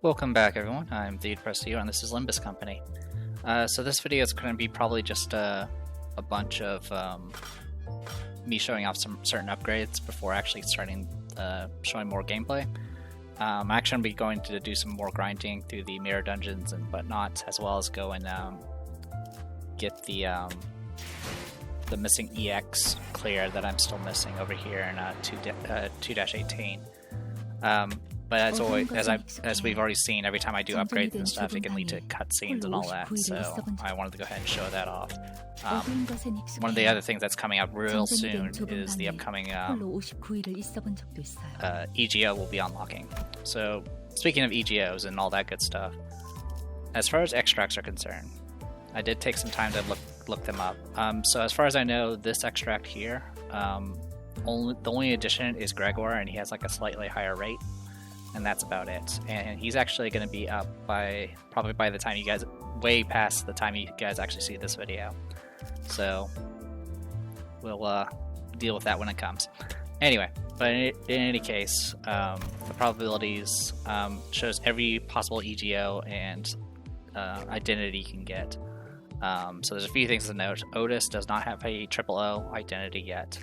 Welcome back, everyone. I'm the Pressio, and this is Limbus Company. So this video is going to be probably just a bunch of me showing off some certain upgrades before actually starting showing more gameplay. I'm actually going to be going to do some more grinding through the mirror dungeons and whatnot, as well as go and get the missing EX clear that I'm still missing over here in 2-18. But as always, as we've already seen, every time I do upgrades and stuff, it can lead to cutscenes and all that. So I wanted to go ahead and show that off. One of the other things that's coming up real soon is the upcoming EGO will be unlocking. So speaking of EGOs and all that good stuff, as far as extracts are concerned, I did take some time to look them up. So as far as I know, this extract here, the only addition is Gregor, and he has like a slightly higher rate. And that's about it. And he's actually going to be up probably by the time you guys, way past the time you guys actually see this video. So we'll deal with that when it comes. Anyway, but in any case, the probabilities shows every possible EGO and identity you can get. So there's a few things to note. Otis does not have a triple-O identity yet.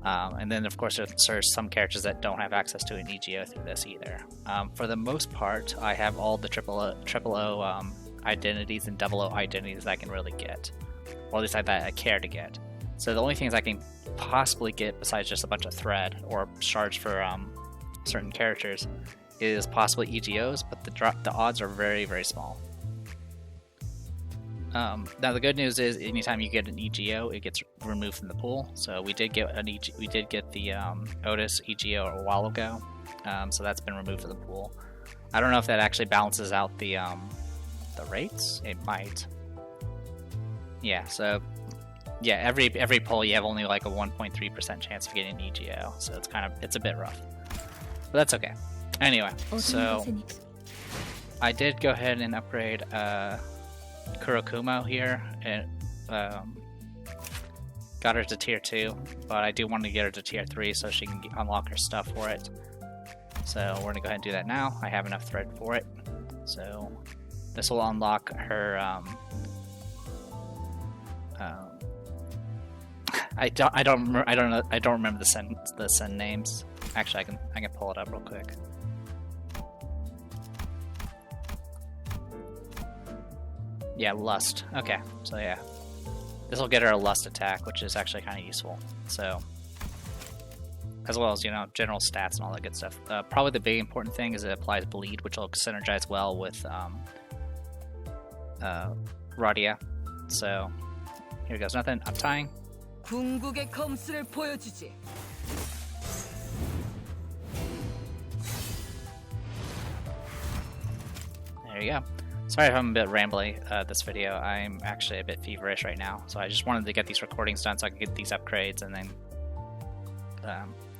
And then, of course, there's some characters that don't have access to an EGO through this either. For the most part, I have all the triple O identities and double O identities I can really get, or at least I care to get. So the only things I can possibly get, besides just a bunch of thread or shards for certain characters, is possibly EGOs, but the odds are very, very small. Now the good news is, anytime you get an EGO, it gets removed from the pool. So we did get the Otis EGO a while ago, so that's been removed from the pool. I don't know if that actually balances out the rates. It might. Yeah. So yeah, every poll you have only like a 1.3% chance of getting an EGO, so it's a bit rough, but that's okay. Anyway, so I did go ahead and upgrade Kurokumo here, and got her to tier 2, but I do want to get her to tier 3 so she can unlock her stuff for it. So we're gonna go ahead and do that now. I have enough thread for it, so this will unlock her. I don't remember the Sen names. Actually, I can pull it up real quick. Yeah, Lust. Okay, so yeah. This will get her a Lust attack, which is actually kind of useful. So, as well as, general stats and all that good stuff. Probably the big important thing is it applies Bleed, which will synergize well with Radia. So, here goes nothing. I'm tying. There you go. Sorry if I'm a bit rambly this video. I'm actually a bit feverish right now, so I just wanted to get these recordings done so I could get these upgrades and then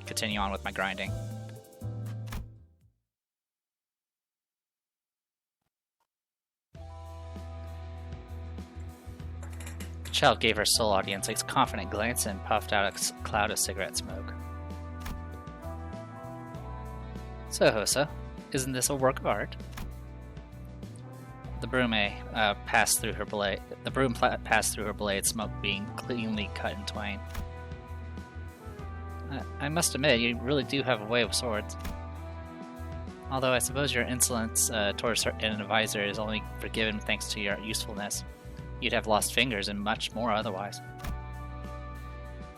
continue on with my grinding. The child gave her sole audience a confident glance and puffed out a cloud of cigarette smoke. So, Hosa, isn't this a work of art? The broom passed through her blade. The broom passed through her blade, smoke being cleanly cut in twain. I must admit, you really do have a way with swords. Although I suppose your insolence towards an advisor is only forgiven thanks to your usefulness. You'd have lost fingers and much more otherwise.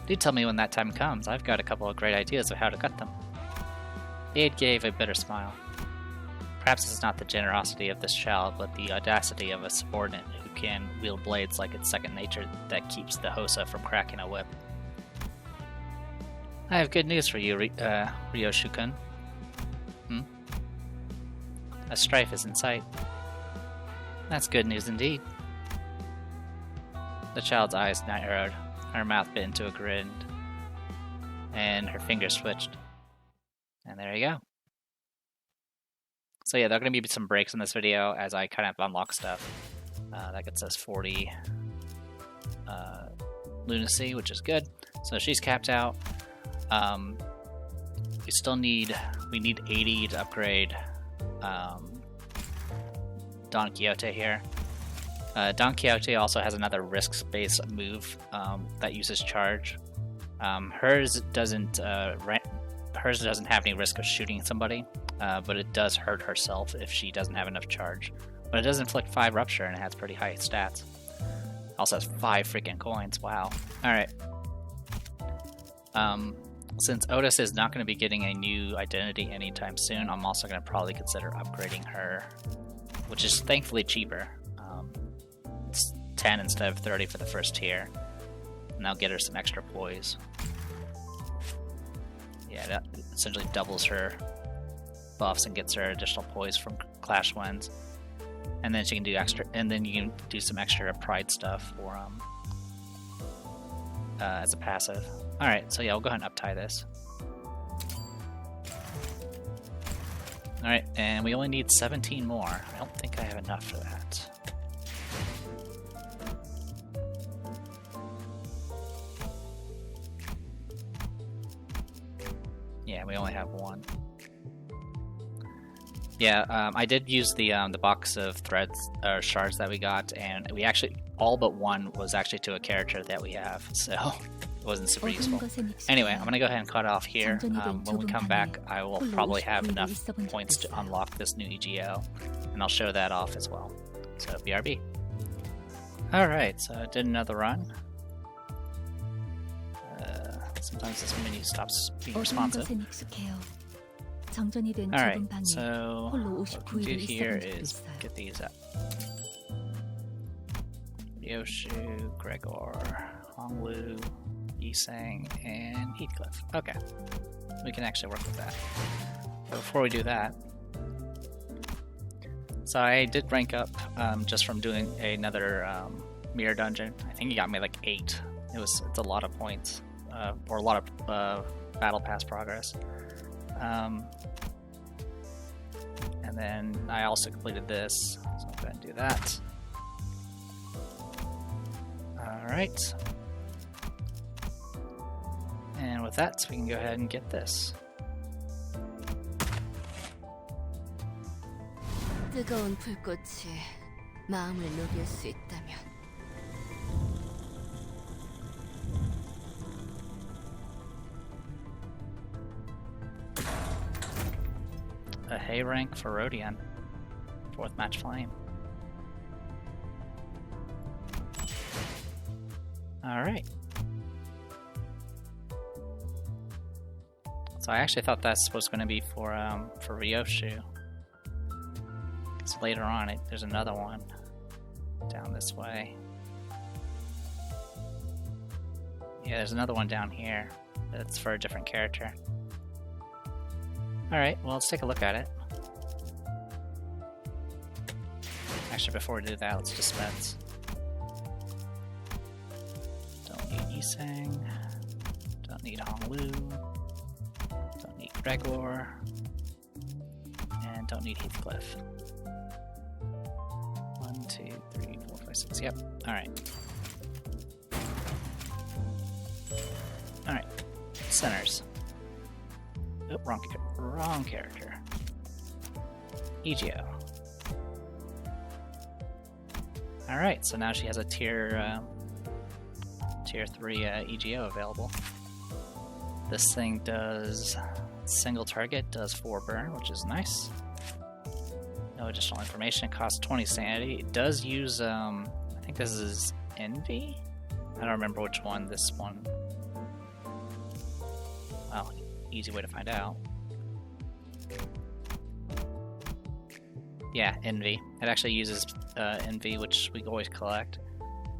Do tell me when that time comes. I've got a couple of great ideas of how to cut them. The aide gave a bitter smile. Perhaps it's not the generosity of this child, but the audacity of a subordinate who can wield blades like it's second nature that keeps the Hosa from cracking a whip. I have good news for you, Ryoshu-kun. A strife is in sight. That's good news indeed. The child's eyes narrowed, her mouth bit into a grin, and her fingers switched. And there you go. So yeah, there are going to be some breaks in this video as I kind of unlock stuff. That gets us 40 lunacy, which is good. So she's capped out. We need 80 to upgrade Don Quixote here. Don Quixote also has another risk-based move that uses charge. Hers doesn't have any risk of shooting somebody, but it does hurt herself if she doesn't have enough charge. But it does inflict 5 rupture and it has pretty high stats. Also has 5 freaking coins. Wow. Alright. Since Otis is not going to be getting a new identity anytime soon, I'm also going to probably consider upgrading her, which is thankfully cheaper. It's 10 instead of 30 for the first tier. And I'll get her some extra poise. Yeah, that essentially doubles her buffs and gets her additional poise from Clash wins. And then she can do extra, and then you can do some extra pride stuff for as a passive. All right, so yeah, we'll go ahead and uptie this. All right, and we only need 17 more. I don't think I have enough for that. Yeah, we only have 1. Yeah, I did use the box of threads or shards that we got, and we actually all but one was actually to a character that we have, so it wasn't super useful. Anyway, I'm gonna go ahead and cut off here. When we come back, I will probably have enough points to unlock this new EGO, and I'll show that off as well. So BRB. All right, so I did another run. Sometimes this menu stops being responsive. Alright, so what we can do here is get these up. Ryoshu, Gregor, Honglu, Yisang, and Heathcliff. Okay, we can actually work with that. But before we do that, so I did rank up just from doing another mirror dungeon. I think he got me like 8. It's a lot of points, or a lot of battle pass progress. And then I also completed this, so I'm going to do that. Alright. And with that, we can go ahead and get this. 뜨거운 불꽃이 마음을 녹일 수 있다면 A hay rank for Rodion. 4th match flame. Alright. So I actually thought that's was going to be for Ryoshu. So later on, there's another one down this way. Yeah, there's another one down here. That's for a different character. Alright, well, let's take a look at it. Actually, before we do that, let's dispense. Don't need Yisang. Don't need Honglu. Don't need Gregor. And don't need Heathcliff. 1, 2, 3, 4, 5, 6. Yep. Alright. Alright. Centers. Oh, wrong character. EGO. Alright, so now she has a tier 3 EGO available. This thing does single target, does 4 burn, which is nice. No additional information, it costs 20 sanity. It does use, I think this is Envy? I don't remember which one this one. Well, easy way to find out. Yeah, Envy. It actually uses Envy, which we always collect.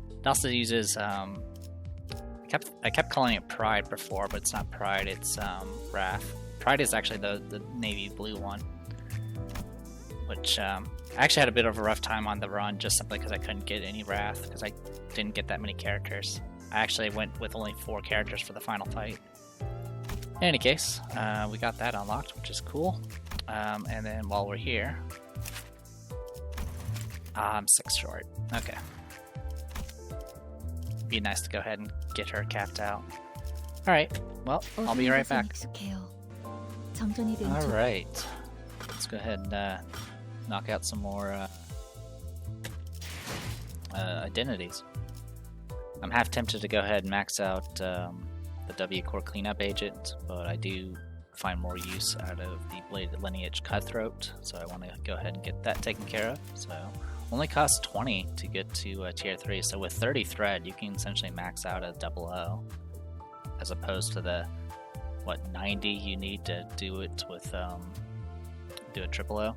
It also uses, I kept calling it Pride before, but it's not Pride, it's Wrath. Pride is actually the navy blue one. Which, I actually had a bit of a rough time on the run, just simply because I couldn't get any Wrath, because I didn't get that many characters. I actually went with only 4 characters for the final fight. In any case, we got that unlocked, which is cool. And then while we're here... I'm 6 short. Okay. Be nice to go ahead and get her capped out. Alright, well, I'll be right back. Alright. let's go ahead and knock out some more identities. I'm half tempted to go ahead and max out the W core cleanup agent, but I do find more use out of the Bladed Lineage Cutthroat, so I want to go ahead and get that taken care of. So only costs 20 to get to tier 3, so with 30 thread you can essentially max out a 00, as opposed to the 90 you need to do it with do a 000.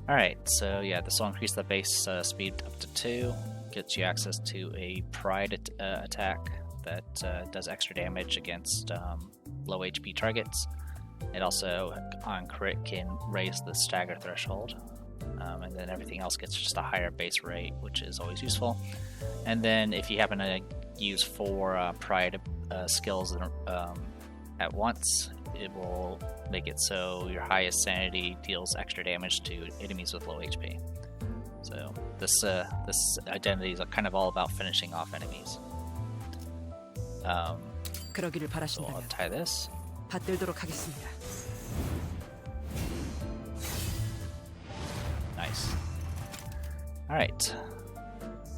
Alright, so yeah, this will increase the base speed up to 2, gets you access to a Pride attack that does extra damage against low HP targets. It also, on crit, can raise the stagger threshold, and then everything else gets just a higher base rate, which is always useful. And then if you happen to use 4 Pride skills at once, it will make it so your highest sanity deals extra damage to enemies with low HP. So this identity is kind of all about finishing off enemies. So I'll tie this. Nice. Alright.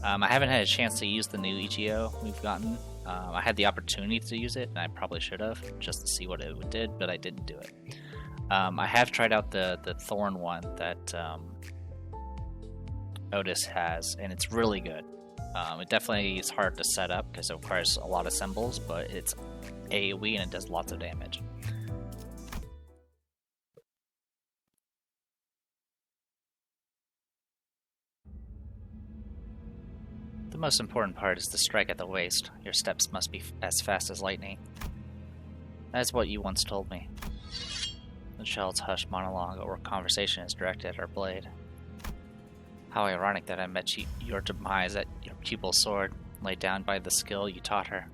I haven't had a chance to use the new EGO we've gotten. I had the opportunity to use it, and I probably should have, just to see what it did, but I didn't do it. I have tried out the Thorn one that Otis has, and it's really good. It definitely is hard to set up because it requires a lot of symbols, but it's AoE and it does lots of damage. The most important part is the strike at the waist. Your steps must be as fast as lightning. That is what you once told me. The child's hushed monologue or conversation is directed at her blade. How ironic that I met your demise at your pupil's sword, laid down by the skill you taught her.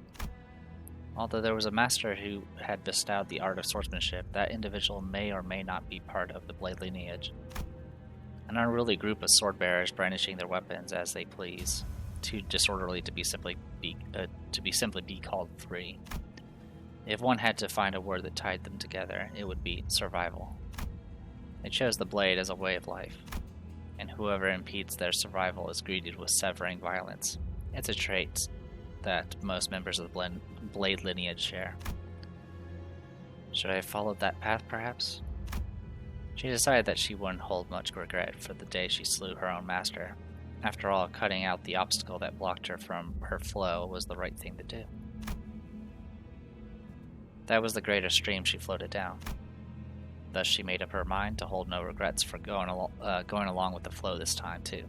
Although there was a master who had bestowed the art of swordsmanship, that individual may or may not be part of the blade lineage. An unruly group of sword-bearers brandishing their weapons as they please, too disorderly to simply be called free. If one had to find a word that tied them together, it would be survival. They chose the blade as a way of life, and whoever impedes their survival is greeted with severing violence. It's a trait that most members of the blade lineage share. Should I have followed that path, perhaps? She decided that she wouldn't hold much regret for the day she slew her own master. After all, cutting out the obstacle that blocked her from her flow was the right thing to do. That was the greater stream she floated down. Thus she made up her mind to hold no regrets for going along with the flow this time, too.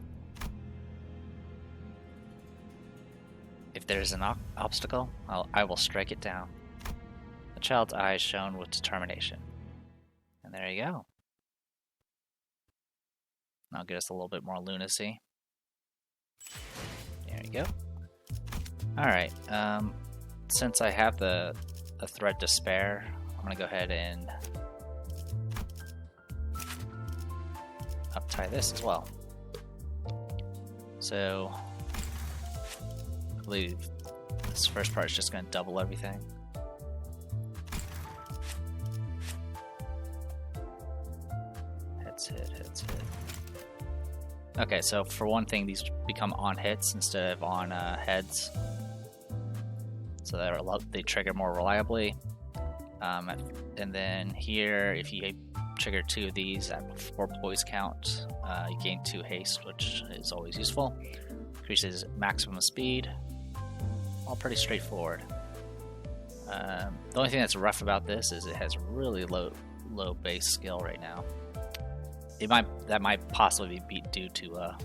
If there is an obstacle, I will strike it down. The child's eyes shone with determination. And there you go. That'll get us a little bit more lunacy. There you go. Alright, since I have a thread to spare, I'm going to go ahead and up-tie this as well. So, I believe this first part is just going to double everything. Heads hit, heads hit. Okay, so for one thing, these become on hits instead of on heads. So they trigger more reliably. And then here, if you trigger 2 of these at 4 poise count, you gain 2 haste, which is always useful. Increases maximum speed. All pretty straightforward. The only thing that's rough about this is it has really low base skill right now. That might possibly be due to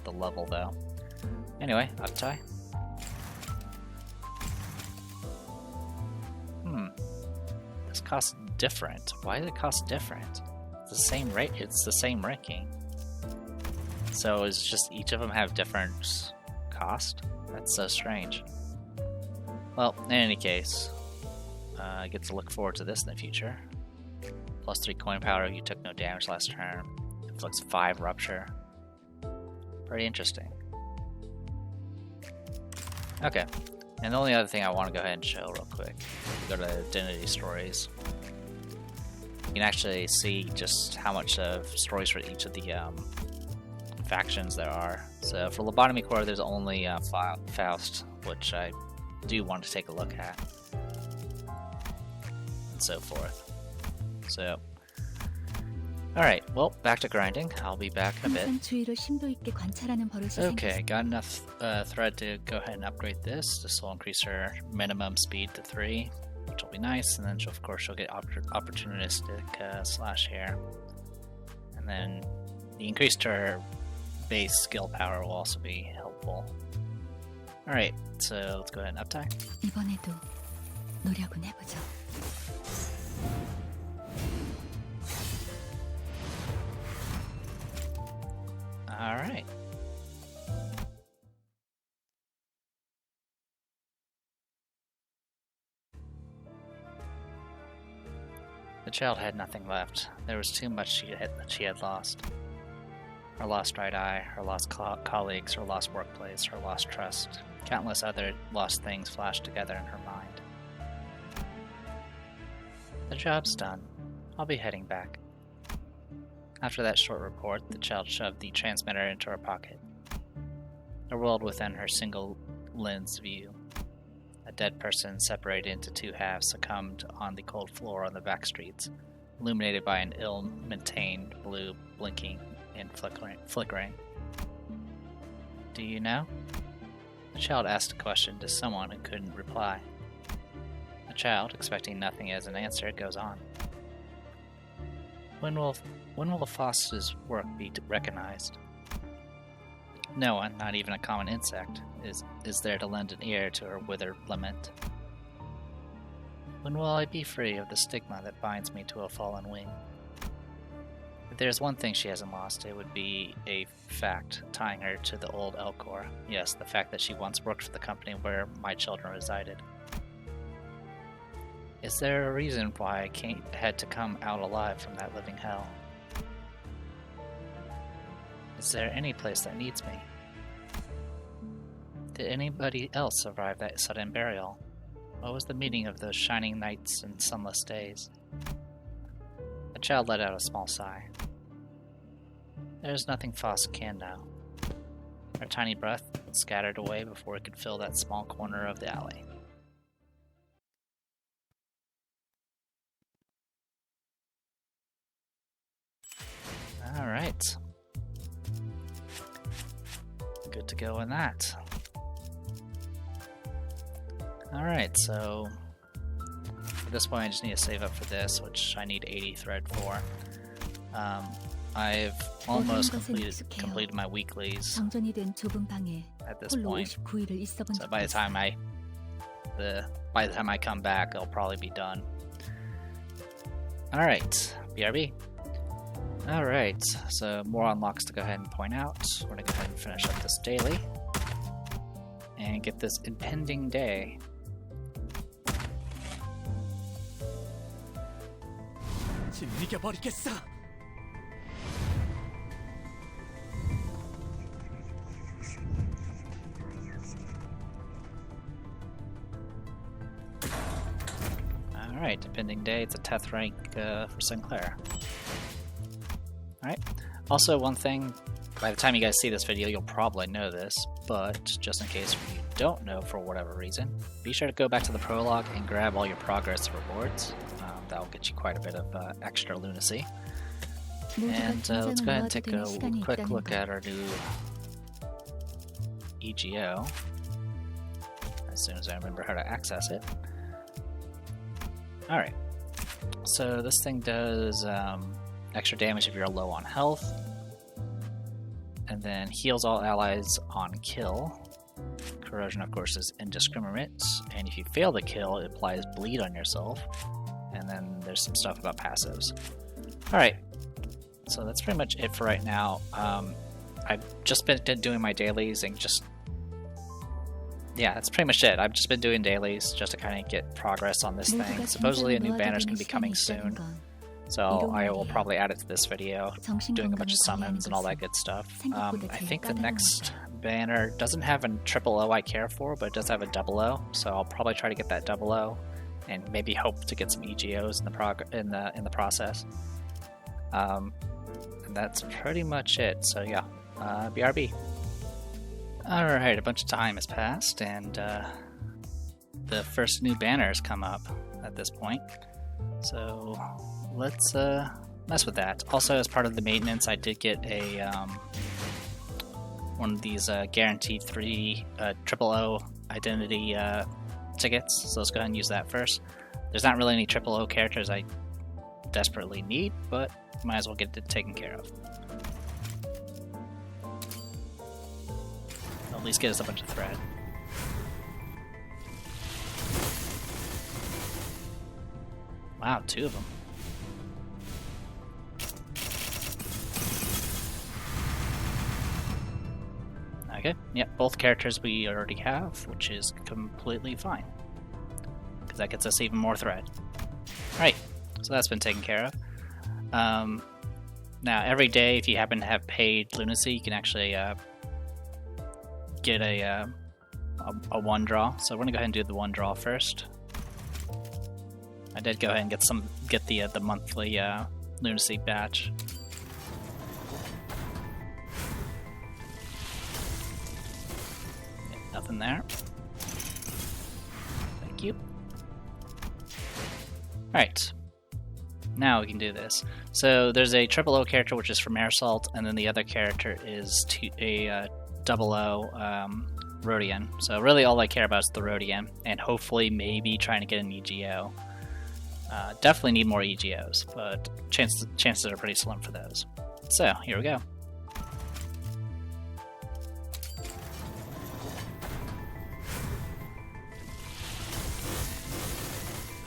the level though. Anyway, up tie. This costs different. Why does it cost different? It's the same rate. It's the same ranking. So is just each of them have different cost? That's so strange. Well, in any case, I get to look forward to this in the future. Plus 3 coin powder, you took no damage last turn. Inflicts 5 rupture. Pretty interesting. Okay, and the only other thing I want to go ahead and show real quick, go to Identity Stories. can actually see just how much of stories for each of the factions there are. So for Lobotomy Corps, there's only Faust, which I do want to take a look at, and so forth. So, alright, well, back to grinding. I'll be back in a bit. Okay, got enough thread to go ahead and upgrade this. This will increase her minimum speed to 3, which will be nice, and then of course she'll get opportunistic slash here. And then the increase to her base skill power will also be helpful. Alright, so let's go ahead and uptie. 이번에도 노력은 해보죠. Alright. The child had nothing left. There was too much she had lost. Her lost right eye, her lost colleagues, her lost workplace, her lost trust. Countless other lost things flashed together in her mind. The job's done. I'll be heading back. After that short report, the child shoved the transmitter into her pocket. The world within her single lens view. A dead person separated into 2 halves succumbed on the cold floor on the back streets, illuminated by an ill-maintained blue blinking and flickering. Do you know? The child asked a question to someone who couldn't reply. The child, expecting nothing as an answer, goes on. When will Faust's work be recognized? No one, not even a common insect, is there to lend an ear to her withered lament. When will I be free of the stigma that binds me to a fallen wing? If there's one thing she hasn't lost, it would be a fact tying her to the old Elcor. Yes, the fact that she once worked for the company where my children resided. Is there a reason why I had to come out alive from that living hell? Is there any place that needs me? Did anybody else survive that sudden burial? What was the meaning of those shining nights and sunless days? The child let out a small sigh. There's nothing Faust can know. Her tiny breath scattered away before it could fill that small corner of the alley. Alright. Good to go in that. Alright, so at this point I just need to save up for this, which I need 80 thread for. I've almost completed my weeklies at this point. So by the time I come back, I'll probably be done. Alright, BRB. Alright, so more unlocks to go ahead and point out. We're gonna go ahead and finish up this daily and get this impending day. Alright, impending day, it's a 10th rank for Sinclair. Alright, also one thing, by the time you guys see this video you'll probably know this, but just in case you don't know for whatever reason, be sure to go back to the prologue and grab all your progress rewards. That'll get you quite a bit of extra lunacy. And let's go ahead and take a quick look at our new EGO, as soon as I remember how to access it. Alright, so this thing does extra damage if you're low on health, and then heals all allies on kill. Corrosion, of course, is indiscriminate, and if you fail the kill, it applies bleed on yourself. And then there's some stuff about passives. Alright, so that's pretty much it for right now. I've just been doing my dailies and yeah, that's pretty much it. I've just been doing dailies just to kind of get progress on this thing. Supposedly a new banner is going to be coming soon, so I will probably add it to this video, doing a bunch of summons and all that good stuff. I think the next banner doesn't have a triple O I care for, but it does have a double O, so I'll probably try to get that double O. and maybe hope to get some EGOs in the process. And that's pretty much it. So yeah, BRB. Alright, a bunch of time has passed, and the first new banner has come up at this point. So let's mess with that. Also, as part of the maintenance, I did get a one of these guaranteed 3 000 identity tickets, so let's go ahead and use that first. There's not really any 000 characters I desperately need, but might as well get it taken care of. At least get us a bunch of thread. Wow, 2 of them. Okay, yep, both characters we already have, which is completely fine. Because that gets us even more thread. Alright, so that's been taken care of. Now, every day, if you happen to have paid lunacy, you can actually get a 1 draw. So we're gonna go ahead and do the 1 draw first. I did go ahead and get the monthly lunacy batch. Yeah, nothing there. Thank you. Alright. Now we can do this. So there's a 000 character which is from Air Assault, and then the other character is a 00 Rodian. So really all I care about is the Rodian, and hopefully maybe trying to get an EGO. Definitely need more EGOs, but chances are pretty slim for those. So here we go.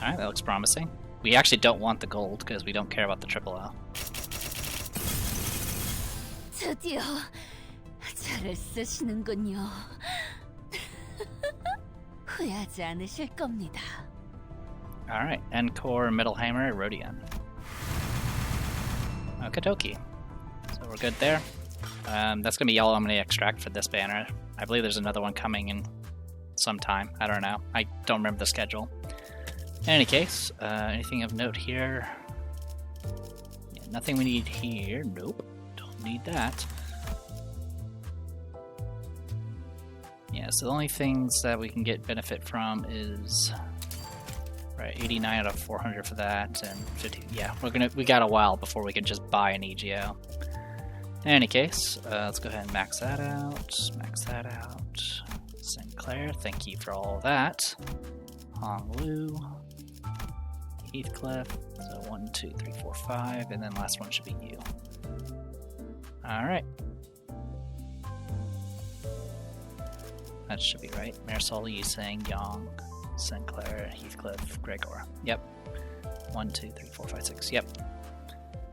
Alright, that looks promising. We actually don't want the gold because we don't care about the 000. 드디어 저를 쓰시는군요. 후회하지 않으실 겁니다. Alright, Encore, Metal Hammer, Rodian. Okie-dokie. So we're good there. That's going to be all I'm going to extract for this banner. I believe there's another one coming in some time. I don't know. I don't remember the schedule. In any case, anything of note here? Yeah, nothing we need here. Nope. Don't need that. Yeah, so the only things that we can get benefit from is... Right, 89 out of 400 for that, and 50. Yeah, we got a while before we can just buy an EGO. In any case, let's go ahead and max that out. Max that out. Sinclair, thank you for all of that. Honglu, Heathcliff. So 1, 2, 3, 4, 5, and then last one should be you. All right. That should be right. Marisol, Yusang, Yang, Sinclair, Heathcliff, Gregor. Yep. 1, 2, 3, 4, 5, 6. Yep.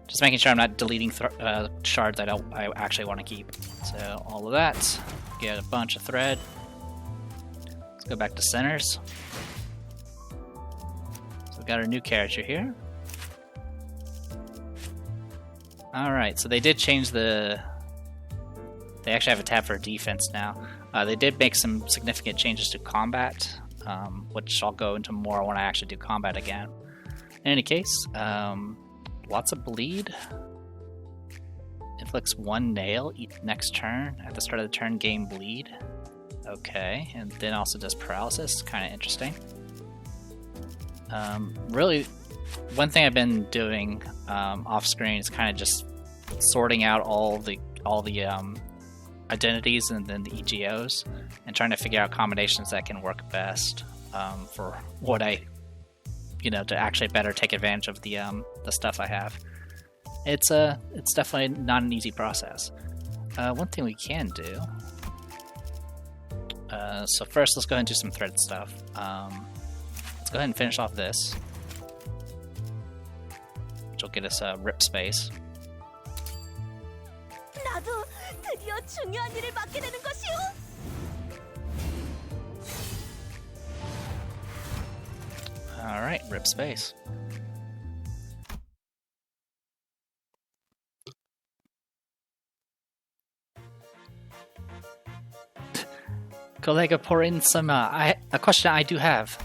Just making sure I'm not deleting shards I actually want to keep. So all of that. Get a bunch of thread. Let's go back to centers. So we've got our new character here. Alright, so they did change the... They actually have a tab for defense now. They did make some significant changes to combat. Which I'll go into more when I actually do combat again. In any case, lots of bleed. Inflicts 1 nail next turn. At the start of the turn, gain bleed. Okay, and then also does paralysis. Kind of interesting. Really, one thing I've been doing off screen is kind of just sorting out all the identities and then the EGOs, and trying to figure out combinations that can work best for what I, to actually better take advantage of the stuff I have. It's definitely not an easy process. One thing we can do. So first, let's go ahead and do some thread stuff. Let's go ahead and finish off this, which will get us rip space. 나도 드디어 중요한 일을 맡게 되는 것이오. Alright, rip space. Kolega Porin-sama, a question I do have.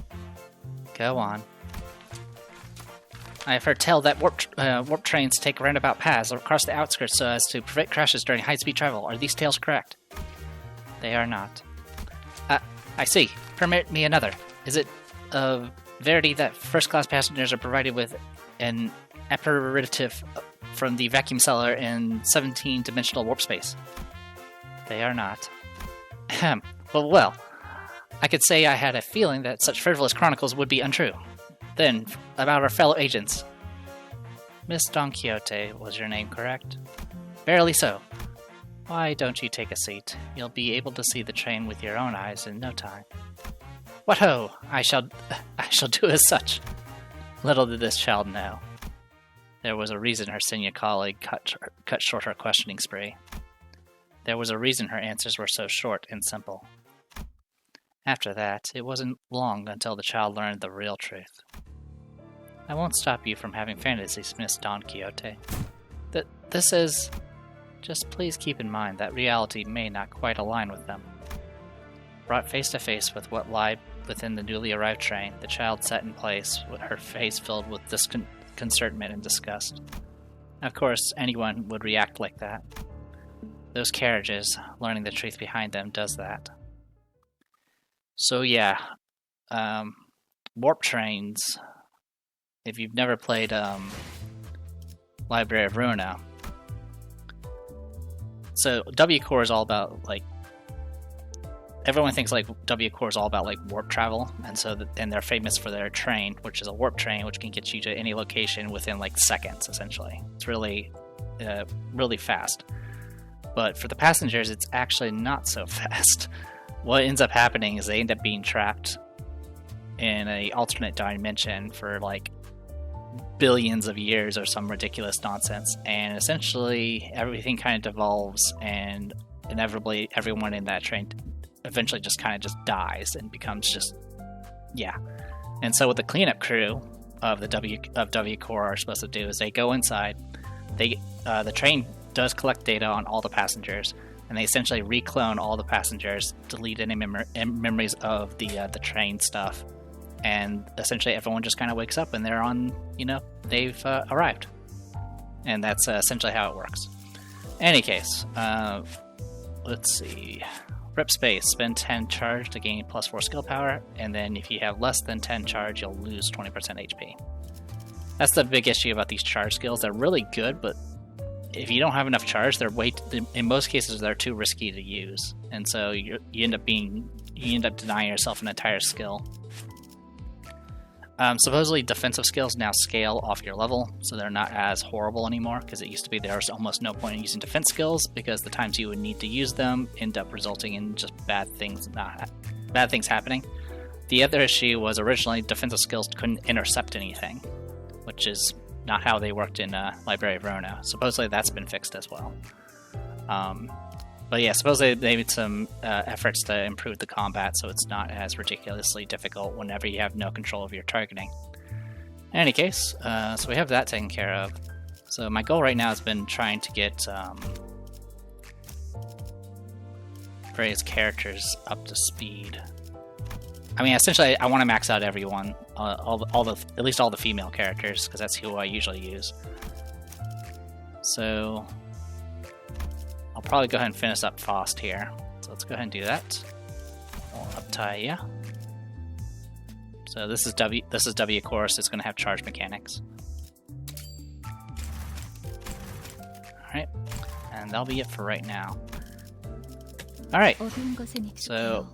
Go on. I have heard tell that warp trains take roundabout paths across the outskirts so as to prevent crashes during high-speed travel. Are these tales correct? They are not. I see. Permit me another. Is it of verity that first-class passengers are provided with an aperitif from the vacuum cellar in 17-dimensional warp space? They are not. Ahem. Well, I could say I had a feeling that such frivolous chronicles would be untrue. Then, about our fellow agents. Miss Don Quixote was your name, correct? Verily so. Why don't you take a seat? You'll be able to see the train with your own eyes in no time. What ho! I shall do as such. Little did this child know. There was a reason her senior colleague cut short her questioning spree. There was a reason her answers were so short and simple. After that, it wasn't long until the child learned the real truth. I won't stop you from having fantasies, Miss Don Quixote. This is... Just please keep in mind that reality may not quite align with them. Brought face to face with what lied within the newly arrived train, the child sat in place, with her face filled with disconcertment and disgust. Of course, anyone would react like that. Those carriages, learning the truth behind them, does that. So yeah, warp trains, if you've never played Library of Ruina, so W Core is all about, like, everyone thinks like W Core is all about like warp travel, and they're famous for their train, which is a warp train, which can get you to any location within like seconds. Essentially, it's really, really fast. But for the passengers, it's actually not so fast. What ends up happening is they end up being trapped in a alternate dimension for like billions of years or some ridiculous nonsense, and essentially everything kind of devolves, and inevitably everyone in that train eventually just kind of just dies and becomes just, yeah. And so what the cleanup crew of the W Core are supposed to do is they go inside, the train does collect data on all the passengers, and they essentially reclone all the passengers, delete any memories of the train stuff, and essentially everyone just kind of wakes up and they're on, they've arrived. And that's essentially how it works. In any case, let's see. Rip space, spend 10 charge to gain plus 4 skill power, and then if you have less than 10 charge, you'll lose 20% HP. That's the big issue about these charge skills. They're really good, but if you don't have enough charge, in most cases they're too risky to use, and so you end up denying yourself an entire skill. Supposedly defensive skills now scale off your level, so they're not as horrible anymore, because it used to be there was almost no point in using defense skills, because the times you would need to use them end up resulting in just bad things happening. The other issue was originally defensive skills couldn't intercept anything, which is not how they worked in Library of Ruina. Supposedly that's been fixed as well. But yeah, supposedly they made some efforts to improve the combat so it's not as ridiculously difficult whenever you have no control of your targeting. In any case, so we have that taken care of. So my goal right now has been trying to get various characters up to speed. I mean, essentially, I want to max out everyone, at least all the female characters, because that's who I usually use. So I'll probably go ahead and finish up Faust here. So let's go ahead and do that. We'll uptie ya. So this is W course. It's going to have charge mechanics. Alright, and that'll be it for right now. Alright, so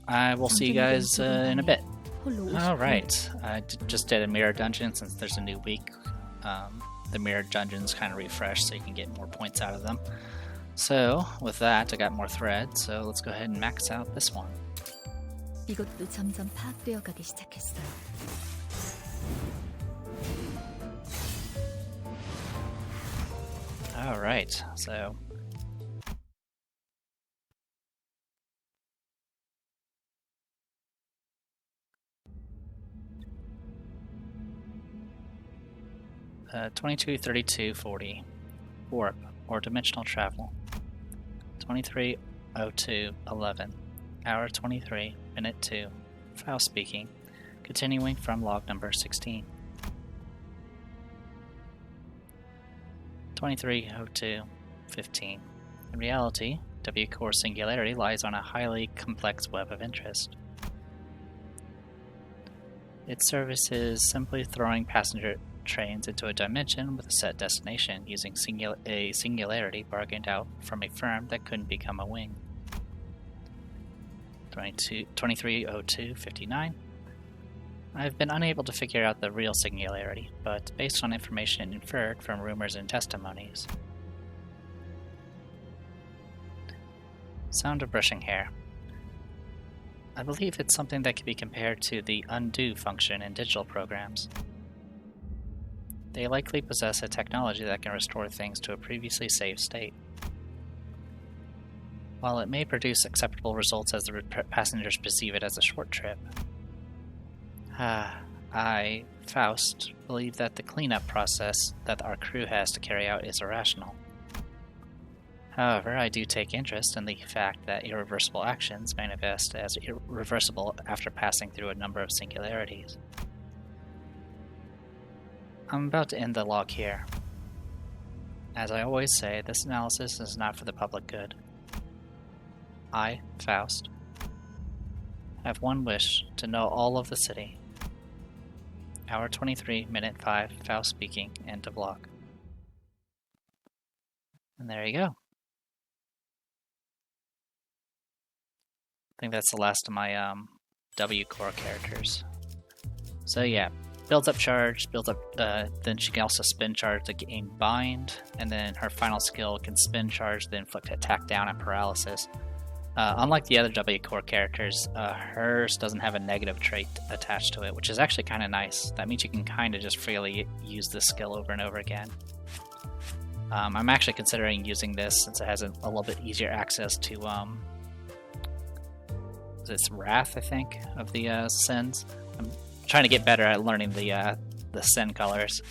I will see you guys in a bit. Alright, I just did a mirror dungeon since there's a new week. The mirror dungeons kind of refresh so you can get more points out of them. So with that, I got more threads, so let's go ahead and max out this one. 이것도 점점 파악되어 가기 시작했어요. Alright, so 22, 32, 40. Warp, or dimensional travel. 23:02, 11. Hour 23, minute 2. File speaking. Continuing from log number 16. 230215. In reality, W core singularity lies on a highly complex web of interest. Its service is simply throwing passenger trains into a dimension with a set destination using a singularity bargained out from a firm that couldn't become a wing. 230259. I've been unable to figure out the real singularity, but based on information inferred from rumors and testimonies. Sound of brushing hair. I believe it's something that can be compared to the undo function in digital programs. They likely possess a technology that can restore things to a previously saved state. While it may produce acceptable results as the passengers perceive it as a short trip, I, Faust, believe that the cleanup process that our crew has to carry out is irrational. However, I do take interest in the fact that irreversible actions manifest as irreversible after passing through a number of singularities. I'm about to end the log here. As I always say, this analysis is not for the public good. I, Faust, have one wish: to know all of the city. Hour 23, minute 5, Faust speaking, end of log. And there you go. I think that's the last of my W core characters. So yeah, builds up charge, builds up, then she can also spin charge to gain bind, and then her final skill can spin charge to inflict attack down and paralysis. Unlike the other W core characters, hers doesn't have a negative trait attached to it, which is actually kind of nice. That means you can kind of just freely use this skill over and over again. I'm actually considering using this since it has a little bit easier access to it's Wrath, I think, of the Sins. I'm trying to get better at learning the Sin colors.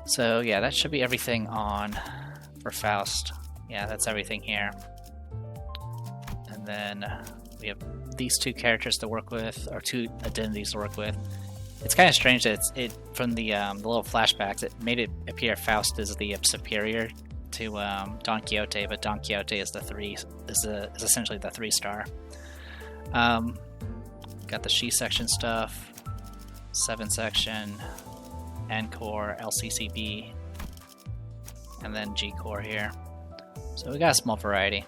So yeah, that should be everything on for Faust. Yeah, that's everything here. And then we have these two characters to work with, or two identities to work with. It's kind of strange that it from the little flashbacks, it made it appear Faust is the superior to Don Quixote, but Don Quixote is is essentially the 3-star. Got the She section stuff, 7 section, N core, LCCB, and then G core here. So we got a small variety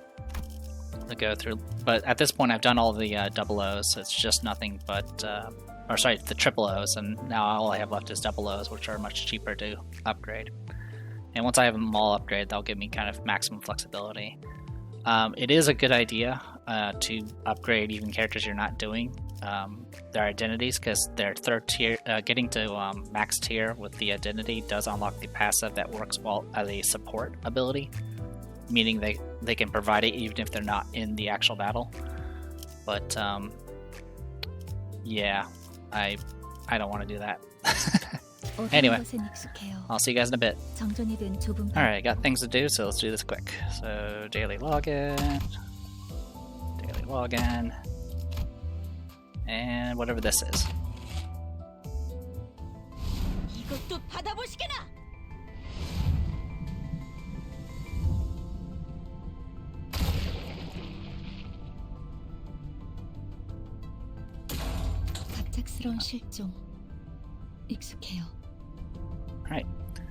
to go through, but at this point I've done all the double O's, so it's just nothing but the triple O's, and now all I have left is double O's, which are much cheaper to upgrade. And once I have them all upgraded, that'll give me kind of maximum flexibility. It is a good idea to upgrade even characters you're not doing their identities, because their third tier, getting to max tier with the identity does unlock the passive that works well as a support ability, meaning they can provide it even if they're not in the actual battle. But yeah, I don't want to do that. Anyway, I'll see you guys in a bit. Alright, I got things to do, so let's do this quick. So, daily login, and whatever this is. Alright,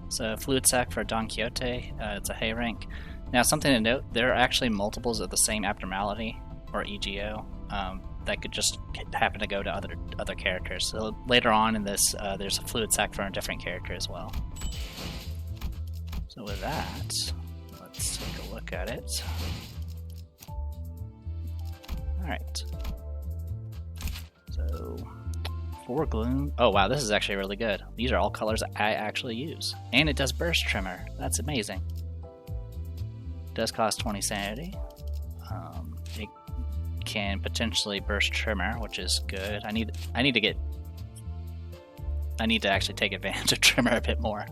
so Fluid Sac for Don Quixote, it's a hay rank. Now, something to note, there are actually multiples of the same abnormality, or EGO, that could just happen to go to other characters. So later on in this, there's a Fluid Sac for a different character as well. So with that, let's take a look at it. Alright. So 4 gloom. Oh wow, this is actually really good. These are all colors I actually use. And it does burst trimmer. That's amazing. It does cost 20 sanity. It can potentially burst trimmer, which is good. I need to actually take advantage of trimmer a bit more.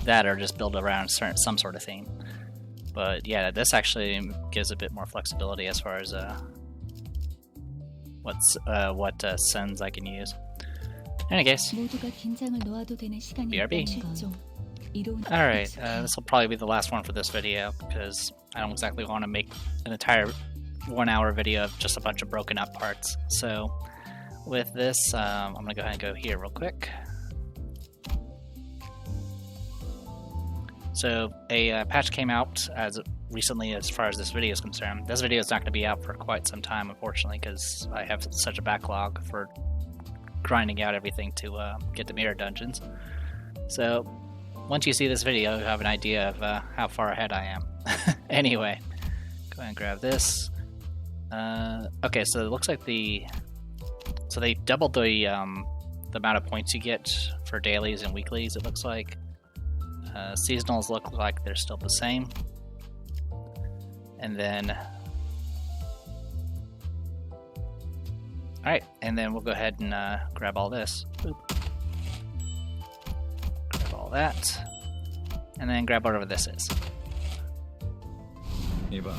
That or just build around some sort of theme. But yeah, this actually gives a bit more flexibility as far as what sends I can use. In any case, BRB. Alright, this will probably be the last one for this video, because I don't exactly want to make an entire 1 hour video of just a bunch of broken up parts. So with this, I'm going to go ahead and go here real quick. So a patch came out as recently as far as this video is concerned. This video is not going to be out for quite some time, unfortunately, because I have such a backlog for grinding out everything to get the mirror dungeons. So once you see this video, you have an idea of how far ahead I am. Anyway, go ahead and grab this. Okay, so it looks like they doubled the amount of points you get for dailies and weeklies. It looks like seasonals look like they're still the same, and then all right, and then we'll go ahead and grab all this. Oop. Grab all that, and then grab whatever this is. 이봐,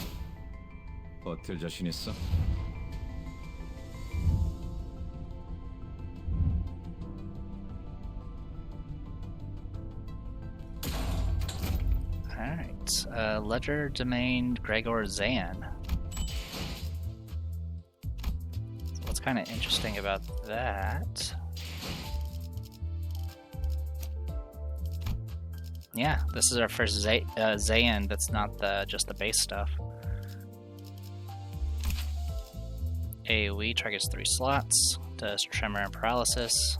버틸 자신 있어? Alright, Ledger Domain Gregor Zan. So what's kind of interesting about that? Yeah, this is our first Zayan that's not just the base stuff. AoE targets 3 slots, does tremor and paralysis.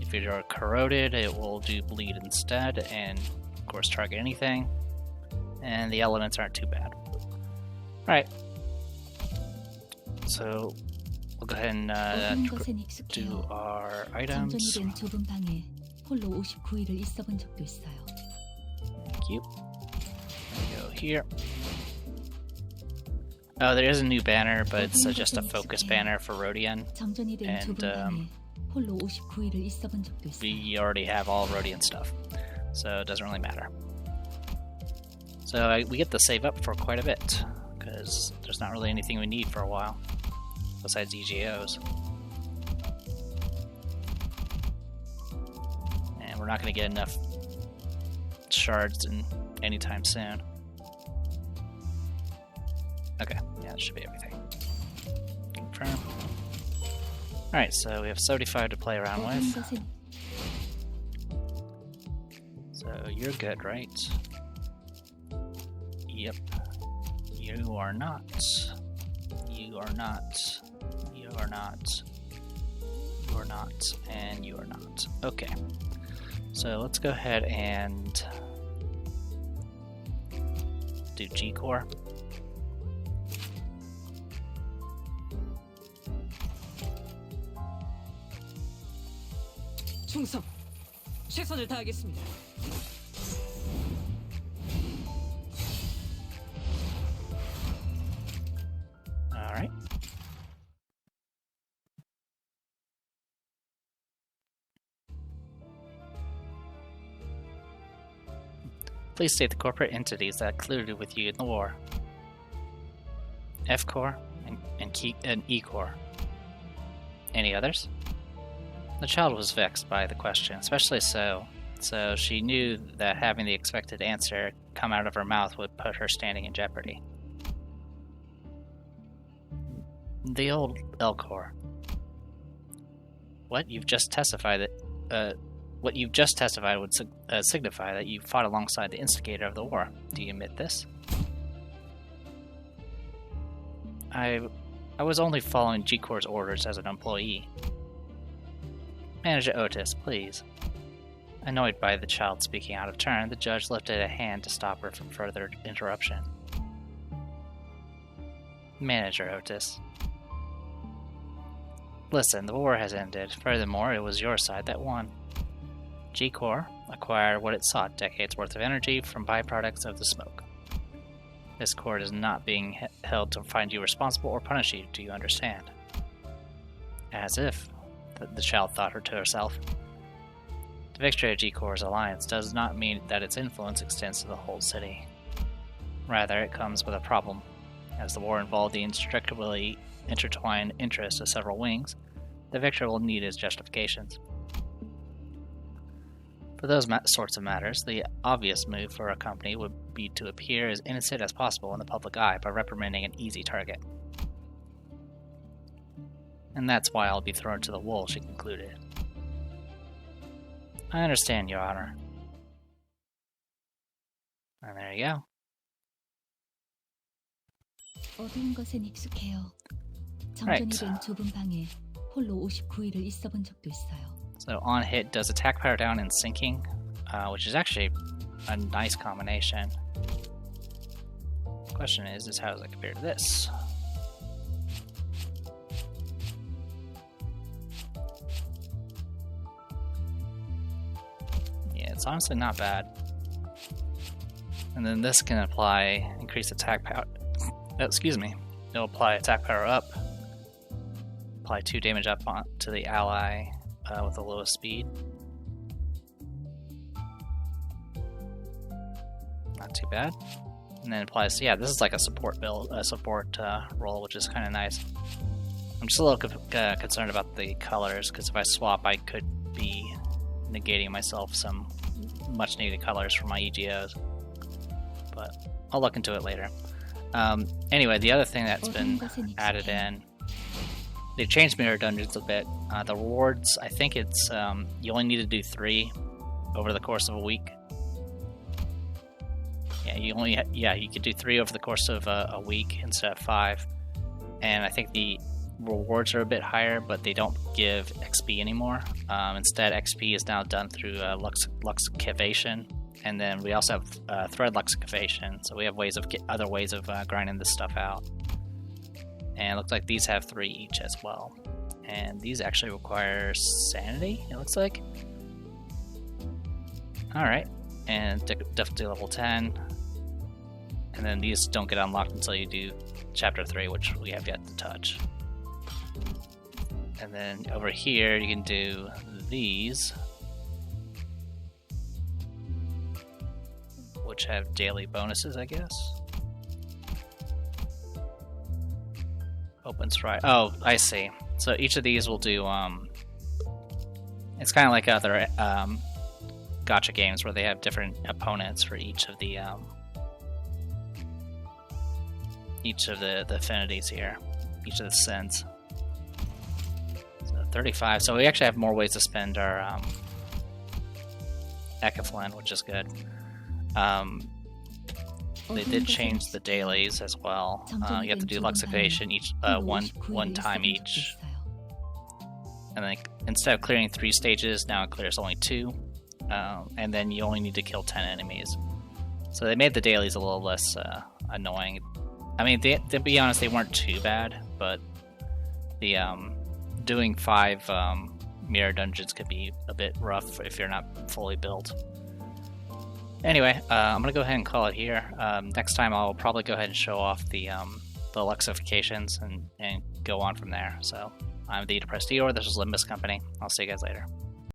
If you're corroded, it will do bleed instead, and of course target anything. And the elements aren't too bad. Alright, so we'll go ahead and do our items. 홀로 59일을 있어본 적도 있어요. Thank you. Go here. Oh, there is a new banner, but it's just a focus banner for Rodian. And 홀로 59일을 있어본 적도 있어요. we already have all Rodian stuff, so it doesn't really matter. So we get to save up for quite a bit, because there's not really anything we need for a while, besides EGOs. We're not going to get enough shards anytime soon. Okay, yeah, that should be everything. Confirm. Alright, so we have 75 to play around with. So you're good, right? Yep. You are not. You are not. You are not. You are not. And you are not. Okay. So let's go ahead and do G-Core. 충성! 최선을 다하겠습니다. All right. Please state the corporate entities that colluded with you in the war. F-Core and E-Core. Any others? The child was vexed by the question, especially so she knew that having the expected answer come out of her mouth would put her standing in jeopardy. The old L-Core. What you've just testified would signify that you fought alongside the instigator of the war. Do you admit this? I was only following G-Corps orders as an employee. Manager Otis, please. Annoyed by the child speaking out of turn, the judge lifted a hand to stop her from further interruption. Manager Otis. Listen, the war has ended. Furthermore, it was your side that won. G-Corps acquired what it sought, decades worth of energy from byproducts of the smoke. This court is not being held to find you responsible or punish you, do you understand? As if, the child thought to herself. The victory of G-Corps' alliance does not mean that its influence extends to the whole city. Rather, it comes with a problem. As the war involved the inextricably intertwined interests of several wings, the victor will need his justifications. For those sorts of matters, the obvious move for a company would be to appear as innocent as possible in the public eye by reprimanding an easy target. And that's why I'll be thrown to the wolves, she concluded. I understand, Your Honor. And there you go. 어두운 것엔 익숙해요. Right. 정전이 된 좁은 방에 홀로 59일을 있어본 적도 있어요. So on hit does attack, power down, and sinking, which is actually a nice combination. Question is how does it compare to this? Yeah, it's honestly not bad. And then this can apply increased attack power. Oh, excuse me. It'll apply attack power up. Apply 2 damage up to the ally with the lowest speed. Not too bad. And then applies. Yeah, this is like a support build, roll, which is kind of nice. I'm just a little concerned about the colors because if I swap, I could be negating myself some much needed colors for my EGOs. But I'll look into it later. Anyway, the other thing that's been added in, they've changed mirror dungeons a bit. The rewards, I think it's you only need to do 3 over the course of a week. Yeah, you could do 3 over the course of a week instead of 5. And I think the rewards are a bit higher, but they don't give XP anymore. Instead, XP is now done through luxicavation. And then we also have thread luxicavation, so we have other ways of grinding this stuff out. And it looks like these have 3 each as well. And these actually require sanity, it looks like. Alright, and difficulty level 10. And then these don't get unlocked until you do chapter 3, which we have yet to touch. And then over here you can do these, which have daily bonuses, I guess. Open strike. Oh, I see. So each of these will do, it's kind of like other gacha games where they have different opponents for each of the affinities here, each of the sins. So 35. So we actually have more ways to spend our Ecaflin, which is good. They did change the dailies as well. You have to do luxicavation each one time each. And then instead of clearing 3 stages, now it clears only 2. And then you only need to kill 10 enemies. So they made the dailies a little less annoying. I mean, to be honest, they weren't too bad, but the doing 5 mirror dungeons could be a bit rough if you're not fully built. Anyway, I'm gonna go ahead and call it here. Next time I'll probably go ahead and show off the luxifications and go on from there. So I'm the Depressed Eeyore. This is Limbus Company. I'll see you guys later.